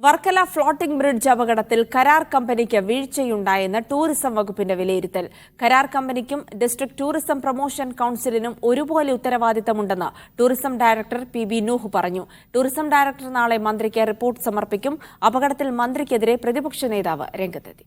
Varkala floating bridge അപകടത്തിൽ കരാർ കമ്പനിക്ക് വീഴ്ചയുണ്ടായെന്ന് ടൂറിസം വകുപ്പിന്റെ വിലയിരുത്തൽ. കരാർ കമ്പനിക്കും ഡിസ്ട്രിക്ട് ടൂറിസം പ്രൊമോഷൻ കൌൺസിലിനും ഒരുപോലെ ഉത്തരവാദിത്തമുണ്ടെന്ന് ടൂറിസം ഡയറക്ടർ പി.ബി. നൂഹ് പറഞ്ഞു. ടൂറിസം ഡയറക്ടർ നാളെ മന്ത്രിക്ക് റിപ്പോർട്ട് സമർപ്പിക്കും. അപകടത്തിൽ മന്ത്രിക്കെതിരെ പ്രതിപക്ഷ നേതാവ് രംഗത്തെത്തി.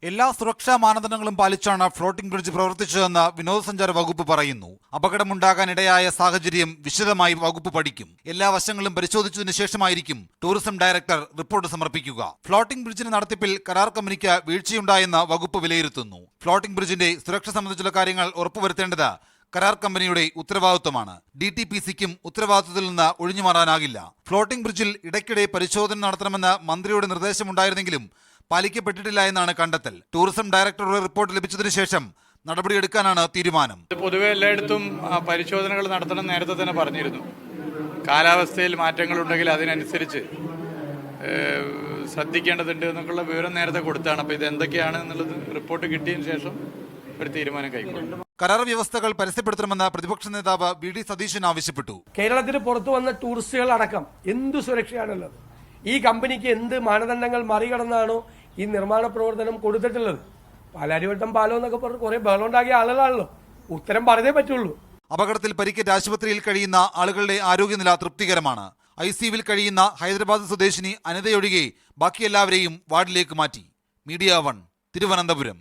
എല്ലാ സുരക്ഷാ മാനദണ്ഡങ്ങളും പാലിച്ചാണ് ഫ്ലോട്ടിംഗ് ബ്രിഡ്ജ് പ്രവർത്തിച്ചതെന്ന് വിനോദസഞ്ചാര വകുപ്പ് പറയുന്നു. അപകടമുണ്ടാകാനിടയായ സാഹചര്യം വിശദമായി വകുപ്പ് പഠിക്കും. എല്ലാ വശങ്ങളും പരിശോധിച്ചതിനു ശേഷമായിരിക്കും ടൂറിസം ഡയറക്ടർ റിപ്പോർട്ട് സമർപ്പിക്കുക. ഫ്ലോട്ടിംഗ് ബ്രിഡ്ജിന്റെ നടത്തിപ്പിൽ കരാർ കമ്പനിക്ക് വീഴ്ചയുണ്ടായെന്ന് വകുപ്പ് വിലയിരുത്തുന്നു. ഫ്ലോട്ടിംഗ് ബ്രിഡ്ജിന്റെ സുരക്ഷ സംബന്ധിച്ചുള്ള കാര്യങ്ങൾ ഉറപ്പുവരുത്തേണ്ടത് കരാർ കമ്പനിയുടെ ഉത്തരവാദിത്വമാണ്. DTPCക്കും ഉത്തരവാദിത്വത്തിൽ നിന്ന് ഒഴിഞ്ഞുമാറാനാകില്ല. ഫ്ലോട്ടിംഗ് ബ്രിഡ്ജിൽ ഇടയ്ക്കിടെ പരിശോധന നടത്തണമെന്ന് മന്ത്രിയുടെ നിർദ്ദേശമുണ്ടായിരുന്നെങ്കിലും പാലിക്കപ്പെട്ടിട്ടില്ല എന്നാണ് കണ്ടെത്തൽ. ടൂറിസം ഡയറക്ടറുടെ റിപ്പോർട്ട് ലഭിച്ചതിനു ശേഷം നടപടിയെടുക്കാനാണ് തീരുമാനം. പൊതുവെ എല്ലായിടത്തും പരിശോധനകൾ നടത്തണം നേരത്തെ തന്നെ പറഞ്ഞിരുന്നു. കാലാവസ്ഥയിൽ മാറ്റങ്ങളുണ്ടെങ്കിൽ അതിനനുസരിച്ച് ശ്രദ്ധിക്കേണ്ടതുണ്ട് എന്നൊക്കെയുള്ള വിവരം നേരത്തെ കൊടുത്താണ്. അപ്പോൾ ഇത് എന്തൊക്കെയാണ് എന്നുള്ളത് റിപ്പോർട്ട് കിട്ടിയതിനു ശേഷം ഒരു തീരുമാനം കൈക്കൊള്ളും. കരാർ വ്യവസ്ഥകൾ പരസ്യപ്പെടുത്തണമെന്ന് പ്രതിപക്ഷ നേതാവ് VD സതീശൻ ആവശ്യപ്പെട്ടു. കേരളത്തിന് പുറത്തു വന്ന ടൂറിസ്റ്റുകൾ അടക്കം എന്തു സുരക്ഷയാണുള്ളത്? ഈ കമ്പനിക്ക് എന്ത് മാനദണ്ഡങ്ങൾ മറികടന്നാണോ ഈ നിർമ്മാണ പ്രവർത്തനം കൊടുത്തിട്ടുള്ളത്? പാലാരിവട്ടം പാലം എന്നൊക്കെ പറഞ്ഞ് കുറെ ബഹളമുണ്ടാക്കിയ ആളുകളാണല്ലോ. ഉത്തരം പറഞ്ഞേ പറ്റുള്ളൂ. അപകടത്തിൽ പരിക്കേറ്റ് ആശുപത്രിയിൽ കഴിയുന്ന ആളുകളുടെ ആരോഗ്യനില തൃപ്തികരമാണ്. ICUവിൽ കഴിയുന്ന ഹൈദരാബാദ് സ്വദേശിനി അനിതയൊഴികെ ബാക്കി എല്ലാവരെയും വാർഡിലേക്ക് മാറ്റി. മീഡിയ 1 തിരുവനന്തപുരം.